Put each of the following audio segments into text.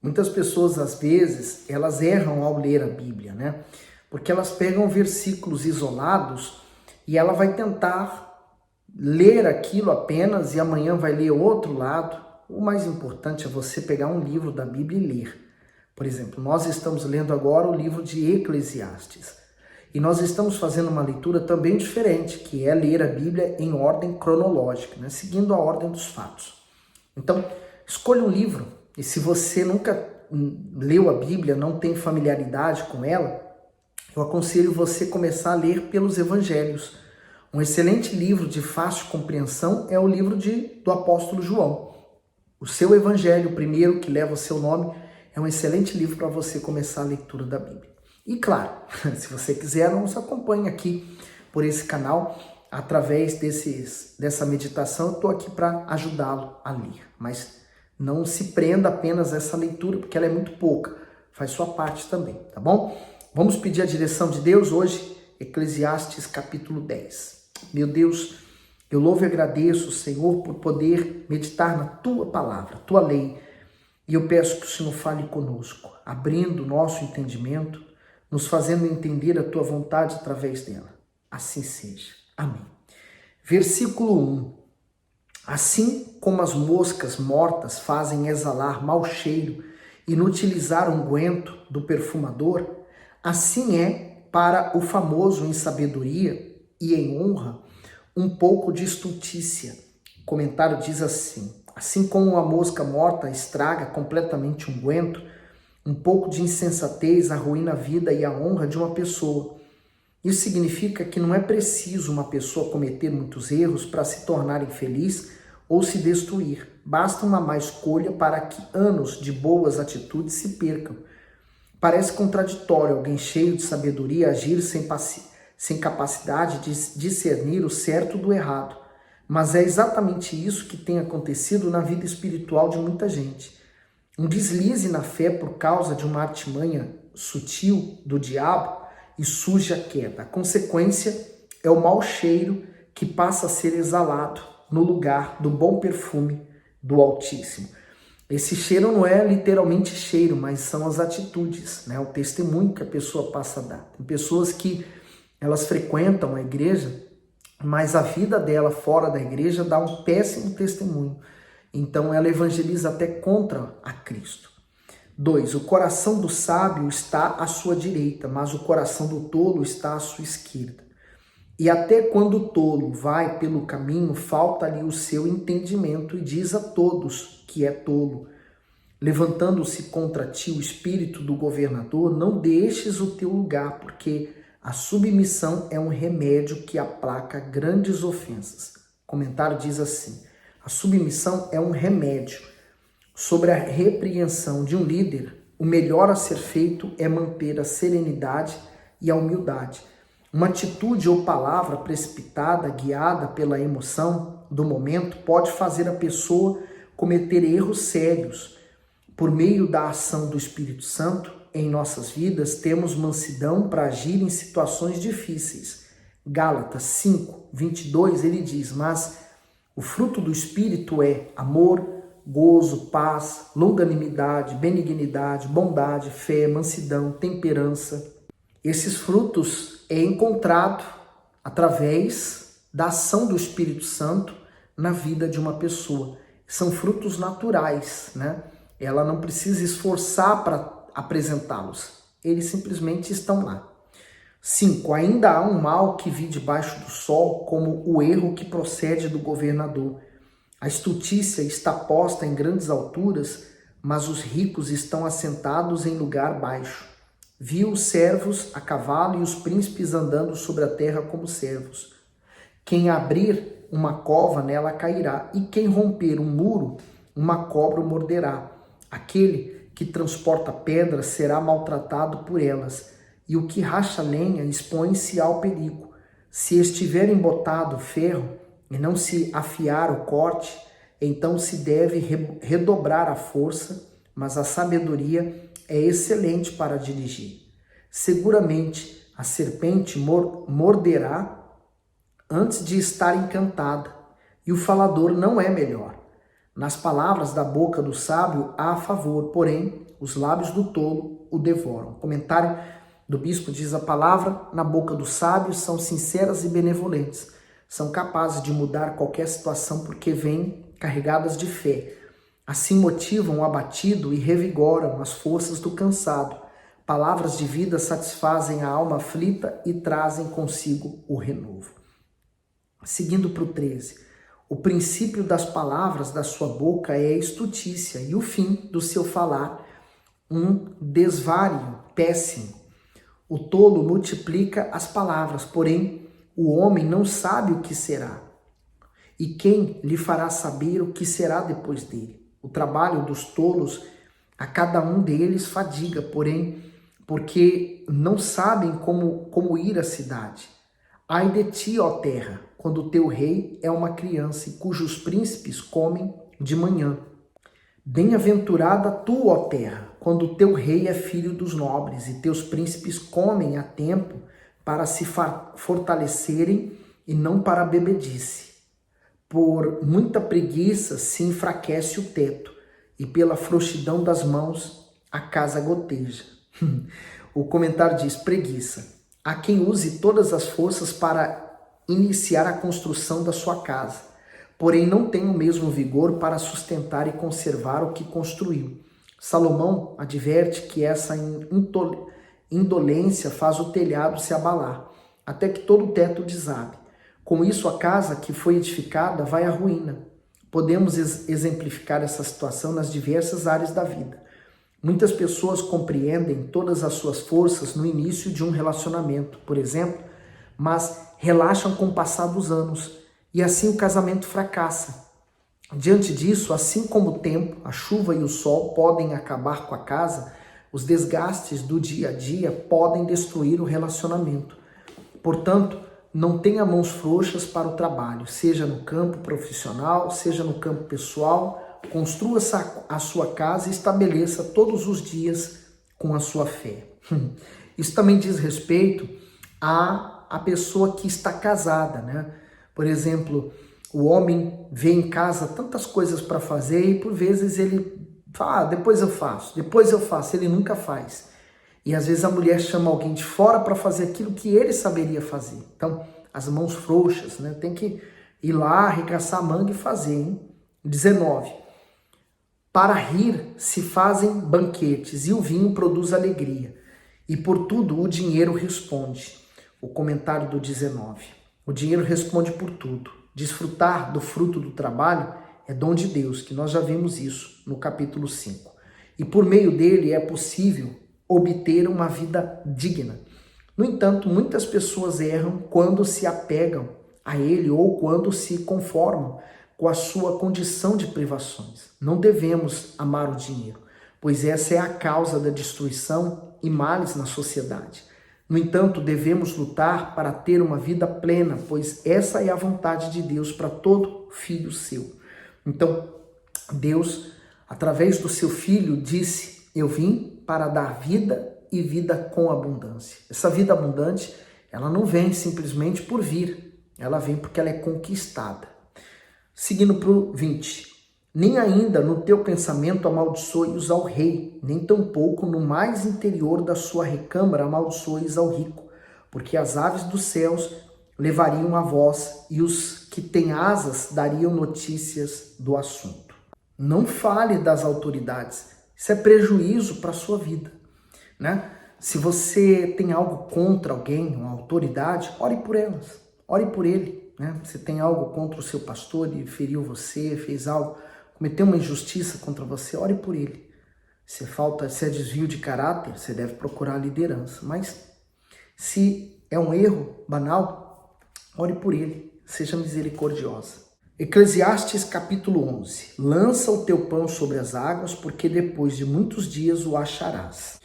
Muitas pessoas, às vezes, elas erram ao ler a Bíblia, né? Porque elas pegam versículos isolados e ela vai tentar ler aquilo apenas e amanhã vai ler outro lado. O mais importante é você pegar um livro da Bíblia e ler. Por exemplo, nós estamos lendo agora o livro de Eclesiastes. E nós estamos fazendo uma leitura também diferente, que é ler a Bíblia em ordem cronológica, né? Seguindo a ordem dos fatos. Então, escolha um livro. E se você nunca leu a Bíblia, não tem familiaridade com ela, eu aconselho você começar a ler pelos Evangelhos. Um excelente livro de fácil compreensão é o livro do apóstolo João. O seu Evangelho, o primeiro que leva o seu nome, é um excelente livro para você começar a leitura da Bíblia. E claro, se você quiser, nos acompanhe aqui por esse canal. Através dessa meditação, eu estou aqui para ajudá-lo a ler. Mas não se prenda apenas a essa leitura, porque ela é muito pouca. Faz sua parte também, tá bom? Vamos pedir a direção de Deus hoje, Eclesiastes capítulo 10. Meu Deus, eu louvo e agradeço, Senhor, por poder meditar na Tua palavra, Tua lei. E eu peço que o Senhor fale conosco, abrindo o nosso entendimento, nos fazendo entender a Tua vontade através dela. Assim seja. Amém. Versículo 1. Assim como as moscas mortas fazem exalar mau cheiro e inutilizar o unguento do perfumador, assim é para o famoso em sabedoria e em honra um pouco de estultícia. O comentário diz assim: assim como a mosca morta estraga completamente o unguento, um pouco de insensatez arruína a vida e a honra de uma pessoa. Isso significa que não é preciso uma pessoa cometer muitos erros para se tornar infeliz ou se destruir. Basta uma má escolha para que anos de boas atitudes se percam. Parece contraditório alguém cheio de sabedoria agir sem capacidade de discernir o certo do errado. Mas é exatamente isso que tem acontecido na vida espiritual de muita gente. Um deslize na fé por causa de uma artimanha sutil do diabo e surge a queda. A consequência é o mau cheiro que passa a ser exalado no lugar do bom perfume do Altíssimo. Esse cheiro não é literalmente cheiro, mas são as atitudes, né? O testemunho que a pessoa passa a dar. Tem pessoas que elas frequentam a igreja, mas a vida dela fora da igreja dá um péssimo testemunho. Então ela evangeliza até contra a Cristo. 2. O coração do sábio está à sua direita, mas o coração do tolo está à sua esquerda. E até quando o tolo vai pelo caminho, falta-lhe o seu entendimento e diz a todos que é tolo. Levantando-se contra ti o espírito do governador, não deixes o teu lugar, porque a submissão é um remédio que aplaca grandes ofensas. O comentário diz assim: a submissão é um remédio. Sobre a repreensão de um líder, o melhor a ser feito é manter a serenidade e a humildade. Uma atitude ou palavra precipitada, guiada pela emoção do momento, pode fazer a pessoa cometer erros sérios. Por meio da ação do Espírito Santo em nossas vidas, temos mansidão para agir em situações difíceis. Gálatas 5, 22, ele diz: mas o fruto do Espírito é amor, gozo, paz, longanimidade, benignidade, bondade, fé, mansidão, temperança. Esses frutos é encontrado através da ação do Espírito Santo na vida de uma pessoa. São frutos naturais, né? Ela não precisa esforçar para apresentá-los. Eles simplesmente estão lá. 5. Ainda há um mal que vi debaixo do sol, como o erro que procede do governador. A estultícia está posta em grandes alturas, mas os ricos estão assentados em lugar baixo. Vi os servos a cavalo e os príncipes andando sobre a terra como servos. Quem abrir uma cova, nela cairá, e quem romper um muro, uma cobra o morderá. Aquele que transporta pedras será maltratado por elas, e o que racha lenha expõe-se ao perigo. Se estiver embotado o ferro e não se afiar o corte, então se deve redobrar a força, mas a sabedoria é excelente para dirigir. Seguramente a serpente morderá antes de estar encantada, e o falador não é melhor. Nas palavras da boca do sábio há favor, porém os lábios do tolo o devoram. O comentário do bispo diz: a palavra na boca dos sábios são sinceras e benevolentes. São capazes de mudar qualquer situação porque vêm carregadas de fé. Assim motivam o abatido e revigoram as forças do cansado. Palavras de vida satisfazem a alma aflita e trazem consigo o renovo. Seguindo para o 13. O princípio das palavras da sua boca é a estutícia e o fim do seu falar um desvario péssimo. O tolo multiplica as palavras, porém o homem não sabe o que será. E quem lhe fará saber o que será depois dele? O trabalho dos tolos, a cada um deles fadiga, porém, porque não sabem como ir à cidade. Ai de ti, ó terra, quando o teu rei é uma criança e cujos príncipes comem de manhã. Bem-aventurada tu, ó terra, quando o teu rei é filho dos nobres e teus príncipes comem a tempo para se fortalecerem e não para a bebedice. Por muita preguiça se enfraquece o teto, e pela frouxidão das mãos a casa goteja. O comentário diz: preguiça. Há quem use todas as forças para iniciar a construção da sua casa, porém não tem o mesmo vigor para sustentar e conservar o que construiu. Salomão adverte que essa indolência faz o telhado se abalar, até que todo o teto desabe. Com isso, a casa que foi edificada vai à ruína. Podemos exemplificar essa situação nas diversas áreas da vida. Muitas pessoas compreendem todas as suas forças no início de um relacionamento, por exemplo, mas relaxam com o passar dos anos e assim o casamento fracassa. Diante disso, assim como o tempo, a chuva e o sol podem acabar com a casa, os desgastes do dia a dia podem destruir o relacionamento. Portanto, não tenha mãos frouxas para o trabalho, seja no campo profissional, seja no campo pessoal. Construa a sua casa e estabeleça todos os dias com a sua fé. Isso também diz respeito à pessoa que está casada, né? Por exemplo, o homem vê em casa tantas coisas para fazer e por vezes ele fala: depois eu faço, ele nunca faz. E às vezes a mulher chama alguém de fora para fazer aquilo que ele saberia fazer. Então, as mãos frouxas, né? Tem que ir lá, arregaçar a manga e fazer, hein? 19. Para rir se fazem banquetes e o vinho produz alegria. E por tudo o dinheiro responde. O comentário do 19. O dinheiro responde por tudo. Desfrutar do fruto do trabalho é dom de Deus, que nós já vimos isso no capítulo 5. E por meio dele é possível obter uma vida digna. No entanto, muitas pessoas erram quando se apegam a ele ou quando se conformam com a sua condição de privações. Não devemos amar o dinheiro, pois essa é a causa da destruição e males na sociedade. No entanto, devemos lutar para ter uma vida plena, pois essa é a vontade de Deus para todo filho seu. Então, Deus, através do seu Filho, disse: eu vim para dar vida e vida com abundância. Essa vida abundante, ela não vem simplesmente por vir, ela vem porque ela é conquistada. Seguindo para o 20. Nem ainda no teu pensamento amaldiçoes ao rei, nem tampouco no mais interior da sua recâmara amaldiçoes ao rico, porque as aves dos céus levariam a voz e os que têm asas dariam notícias do assunto. Não fale das autoridades. Isso é prejuízo para a sua vida, né? Se você tem algo contra alguém, uma autoridade, ore por elas, ore por ele, né? Se tem algo contra o seu pastor, ele feriu você, fez algo, cometeu uma injustiça contra você, ore por ele. Se é desvio de caráter, você deve procurar a liderança. Mas se é um erro banal, ore por ele, seja misericordiosa. Eclesiastes capítulo 11. Lança o teu pão sobre as águas, porque depois de muitos dias o acharás.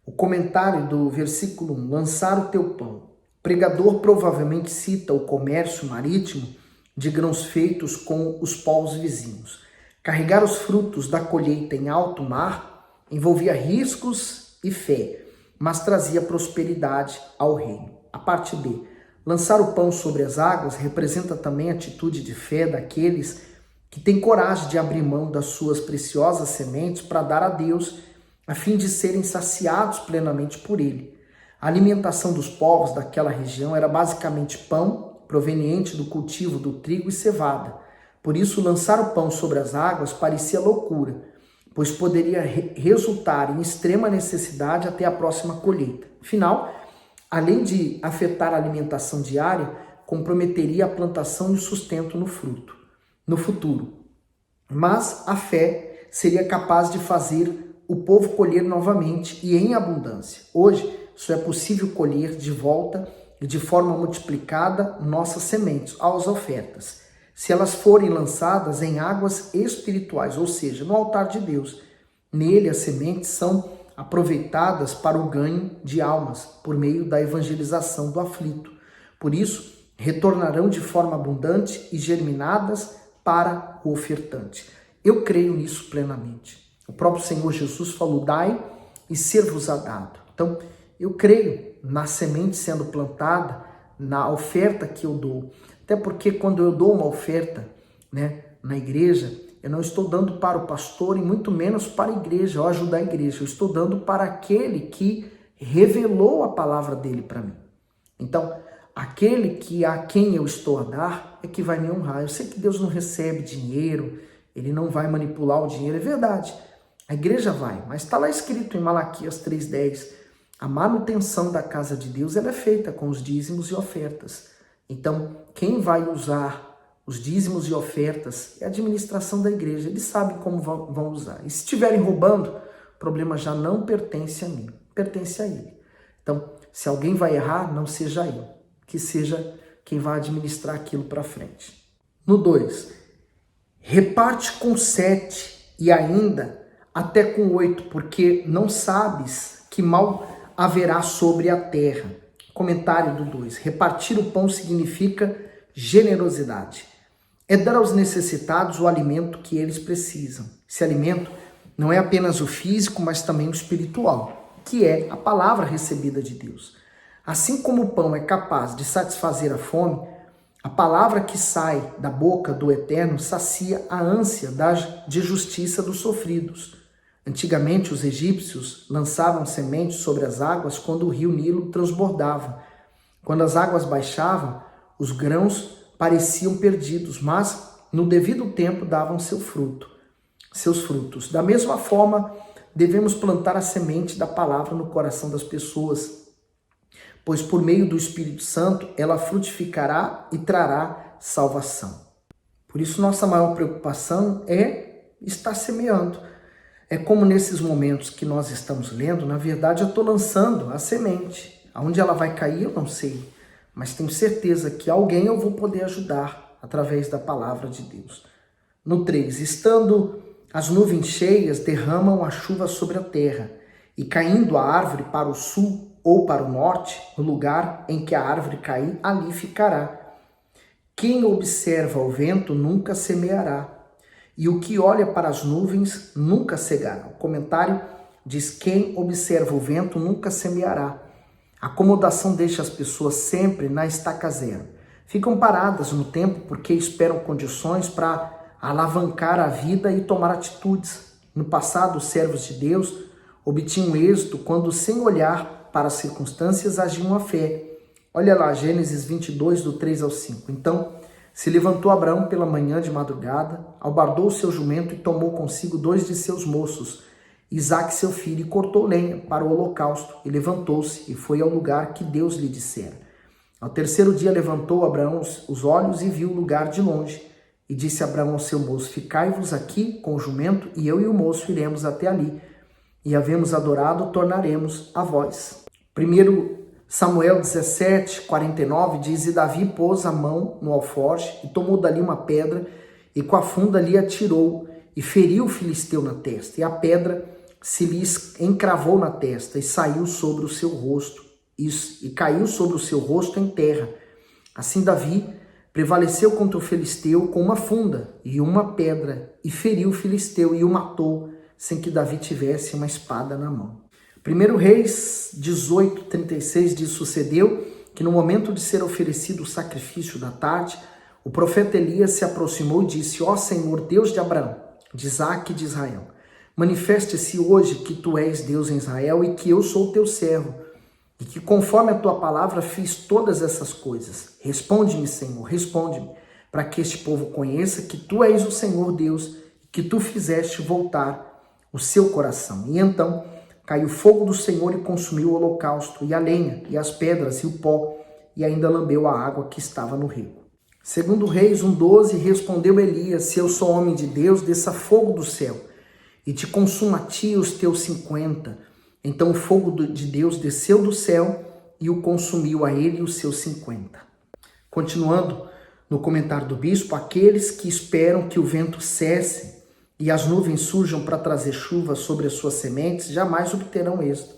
O comentário do versículo 1. Lançar o teu pão. O pregador provavelmente cita o comércio marítimo de grãos feitos com os povos vizinhos. Carregar os frutos da colheita em alto mar envolvia riscos e fé, mas trazia prosperidade ao reino. A parte B. Lançar o pão sobre as águas representa também a atitude de fé daqueles que têm coragem de abrir mão das suas preciosas sementes para dar a Deus a fim de serem saciados plenamente por ele. A alimentação dos povos daquela região era basicamente pão, proveniente do cultivo do trigo e cevada. Por isso, lançar o pão sobre as águas parecia loucura, pois poderia resultar em extrema necessidade até a próxima colheita. Afinal, além de afetar a alimentação diária, comprometeria a plantação e o sustento no futuro. Mas a fé seria capaz de fazer o povo colher novamente e em abundância. Hoje, só é possível colher de volta e de forma multiplicada nossas sementes, as ofertas, se elas forem lançadas em águas espirituais, ou seja, no altar de Deus. Nele as sementes são aproveitadas para o ganho de almas, por meio da evangelização do aflito. Por isso, retornarão de forma abundante e germinadas para o ofertante. Eu creio nisso plenamente. O próprio Senhor Jesus falou: dai e ser-vos-á dado. Então, eu creio na semente sendo plantada, na oferta que eu dou. Até porque quando eu dou uma oferta, na igreja, eu não estou dando para o pastor e muito menos para a igreja, ou ajudar a igreja. Eu estou dando para aquele que revelou a palavra dele para mim. Então, aquele a quem eu estou a dar é que vai me honrar. Eu sei que Deus não recebe dinheiro, ele não vai manipular o dinheiro, é verdade. A igreja vai, mas está lá escrito em Malaquias 3,10, a manutenção da casa de Deus ela é feita com os dízimos e ofertas. Então, quem vai usar os dízimos e ofertas é a administração da igreja. Eles sabem como vão usar. E se estiverem roubando, o problema já não pertence a mim, pertence a ele. Então, se alguém vai errar, não seja eu, que seja quem vai administrar aquilo para frente. No 2, reparte com 7 e ainda até com 8, porque não sabes que mal haverá sobre a terra. Comentário do 2. Repartir o pão significa generosidade. É dar aos necessitados o alimento que eles precisam. Esse alimento não é apenas o físico, mas também o espiritual, que é a palavra recebida de Deus. Assim como o pão é capaz de satisfazer a fome, a palavra que sai da boca do Eterno sacia a ânsia de justiça dos sofridos. Antigamente, os egípcios lançavam sementes sobre as águas quando o rio Nilo transbordava. Quando as águas baixavam, os grãos pareciam perdidos, mas no devido tempo davam seus frutos. Da mesma forma, devemos plantar a semente da palavra no coração das pessoas, pois por meio do Espírito Santo ela frutificará e trará salvação. Por isso, nossa maior preocupação é estar semeando. É como nesses momentos que nós estamos lendo, na verdade eu estou lançando a semente. Aonde ela vai cair eu não sei, mas tenho certeza que alguém eu vou poder ajudar através da palavra de Deus. No 3, estando as nuvens cheias, derramam a chuva sobre a terra, e caindo a árvore para o sul ou para o norte, no lugar em que a árvore cair, ali ficará. Quem observa o vento nunca semeará, e o que olha para as nuvens nunca cegará. O comentário diz: quem observa o vento nunca semeará. A acomodação deixa as pessoas sempre na estaca zero. Ficam paradas no tempo porque esperam condições para alavancar a vida e tomar atitudes. No passado, os servos de Deus obtinham êxito quando, sem olhar para as circunstâncias, agiam a fé. Olha lá, Gênesis 22, do 3 ao 5. Então, se levantou Abraão pela manhã de madrugada, albardou o seu jumento e tomou consigo 2 de seus moços, Isaque seu filho, e cortou lenha para o holocausto, e levantou-se e foi ao lugar que Deus lhe dissera. Ao terceiro dia levantou Abraão os olhos e viu o lugar de longe, e disse Abraão ao seu moço: ficai-vos aqui com o jumento, e eu e o moço iremos até ali, e havemos adorado, tornaremos a vós. 1 Samuel 17, 49 diz: e Davi pôs a mão no alforje e tomou dali uma pedra e com a funda lhe atirou e feriu o filisteu na testa. E a pedra se lhe encravou na testa e saiu sobre o seu rosto e caiu sobre o seu rosto em terra. Assim Davi prevaleceu contra o filisteu com uma funda e uma pedra e feriu o filisteu e o matou sem que Davi tivesse uma espada na mão. 1 Reis 18, 36 diz: sucedeu que no momento de ser oferecido o sacrifício da tarde, o profeta Elias se aproximou e disse: ó Senhor, Deus de Abraão, de Isaque e de Israel, Manifeste-se hoje que tu és Deus em Israel e que eu sou teu servo, e que conforme a tua palavra fiz todas essas coisas. Responde-me, Senhor, responde-me, para que este povo conheça que tu és o Senhor Deus, e que tu fizeste voltar o seu coração. E então caiu o fogo do Senhor e consumiu o holocausto, e a lenha, e as pedras, e o pó, e ainda lambeu a água que estava no rio. Segundo Reis 1:12, respondeu Elias: se eu sou homem de Deus, desça fogo do céu, e te consuma a ti os teus 50. Então o fogo de Deus desceu do céu e o consumiu a ele e os seus 50. Continuando no comentário do bispo, aqueles que esperam que o vento cesse e as nuvens surjam para trazer chuva sobre as suas sementes, jamais obterão êxito.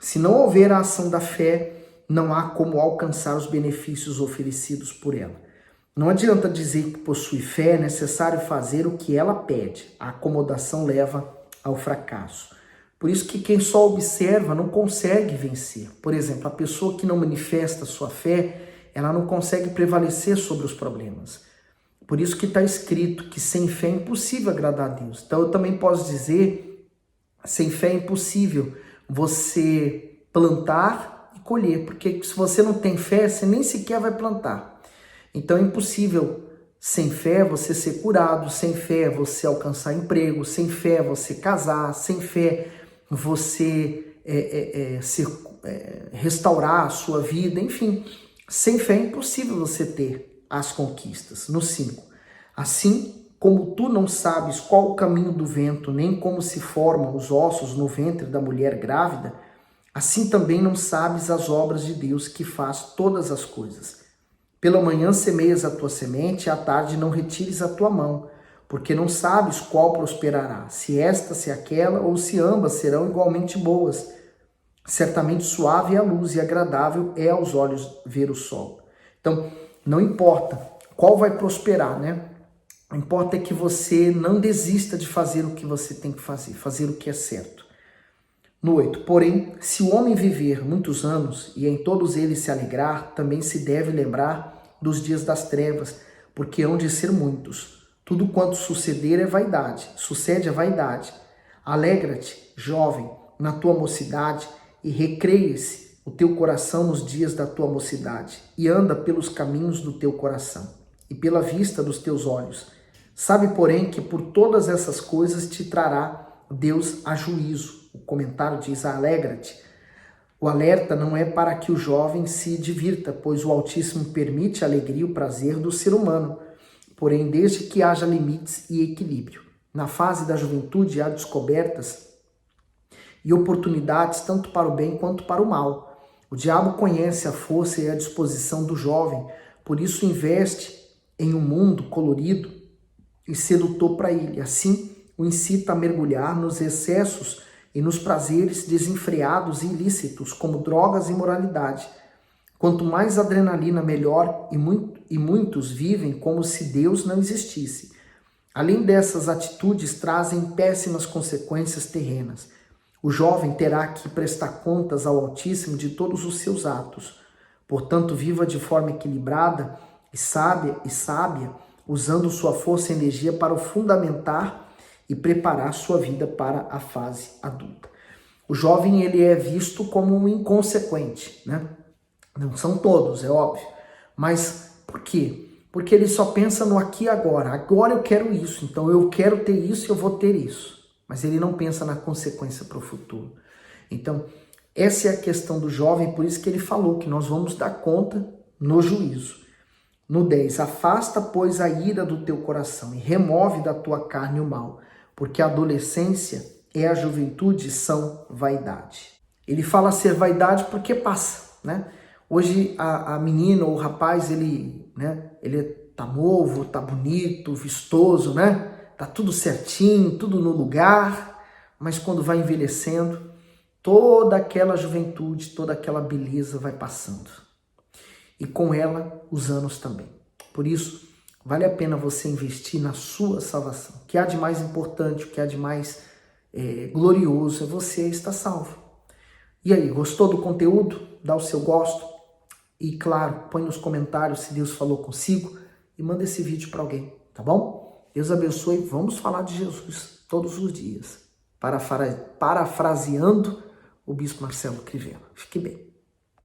Se não houver a ação da fé, não há como alcançar os benefícios oferecidos por ela. Não adianta dizer que possui fé, é necessário fazer o que ela pede. A acomodação leva ao fracasso. Por isso que quem só observa não consegue vencer. Por exemplo, a pessoa que não manifesta sua fé, ela não consegue prevalecer sobre os problemas. Por isso que está escrito que sem fé é impossível agradar a Deus. Então eu também posso dizer, sem fé é impossível você plantar e colher, porque se você não tem fé, você nem sequer vai plantar. Então é impossível, sem fé, você ser curado, sem fé, você alcançar emprego, sem fé, você casar, sem fé, você restaurar a sua vida, enfim. Sem fé é impossível você ter as conquistas. No 5. Assim como tu não sabes qual o caminho do vento, nem como se formam os ossos no ventre da mulher grávida, assim também não sabes as obras de Deus que faz todas as coisas. Pela manhã semeias a tua semente, e à tarde não retires a tua mão, porque não sabes qual prosperará, se esta, se aquela, ou se ambas serão igualmente boas. Certamente suave é a luz e agradável é aos olhos ver o sol. Então, não importa qual vai prosperar, né? O que importa é que você não desista de fazer o que você tem que fazer, fazer o que é certo. No 8, porém, se o homem viver muitos anos e em todos eles se alegrar, também se deve lembrar dos dias das trevas, porque hão de ser muitos. Tudo quanto suceder é vaidade, sucede a vaidade. Alegra-te, jovem, na tua mocidade, e recreia-se o teu coração nos dias da tua mocidade, e anda pelos caminhos do teu coração, e pela vista dos teus olhos. Sabe, porém, que por todas essas coisas te trará Deus a juízo. O comentário diz: alegra-te. O alerta não é para que o jovem se divirta, pois o Altíssimo permite a alegria e o prazer do ser humano, porém desde que haja limites e equilíbrio. Na fase da juventude há descobertas e oportunidades tanto para o bem quanto para o mal. O diabo conhece a força e a disposição do jovem, por isso investe em um mundo colorido e sedutor para ele. Assim, o incita a mergulhar nos excessos e nos prazeres desenfreados e ilícitos, como drogas e imoralidade. Quanto mais adrenalina, melhor, e muitos vivem como se Deus não existisse. Além dessas atitudes, trazem péssimas consequências terrenas. O jovem terá que prestar contas ao Altíssimo de todos os seus atos. Portanto, viva de forma equilibrada e sábia, usando sua força e energia para o fundamentar e preparar sua vida para a fase adulta. O jovem, ele é visto como um inconsequente, né? Não são todos, é óbvio. Mas por quê? Porque ele só pensa no aqui e agora. Agora eu quero isso, então eu quero ter isso e eu vou ter isso. Mas ele não pensa na consequência para o futuro. Então, essa é a questão do jovem, por isso que ele falou que nós vamos dar conta no juízo. No 10, afasta, pois, a ira do teu coração e remove da tua carne o mal, porque a adolescência e a juventude são vaidade. Ele fala ser vaidade porque passa, né? Hoje a menina ou o rapaz, ele tá novo, tá bonito, vistoso, né? Tá tudo certinho, tudo no lugar, mas quando vai envelhecendo, toda aquela juventude, toda aquela beleza vai passando. E com ela, os anos também. Por isso, vale a pena você investir na sua salvação. O que há de mais importante, o que há de mais glorioso é você estar salvo. E aí, gostou do conteúdo? Dá o seu gosto. E claro, põe nos comentários se Deus falou consigo e manda esse vídeo para alguém, tá bom? Deus abençoe. Vamos falar de Jesus todos os dias. parafraseando o bispo Marcelo Crivella. Fique bem.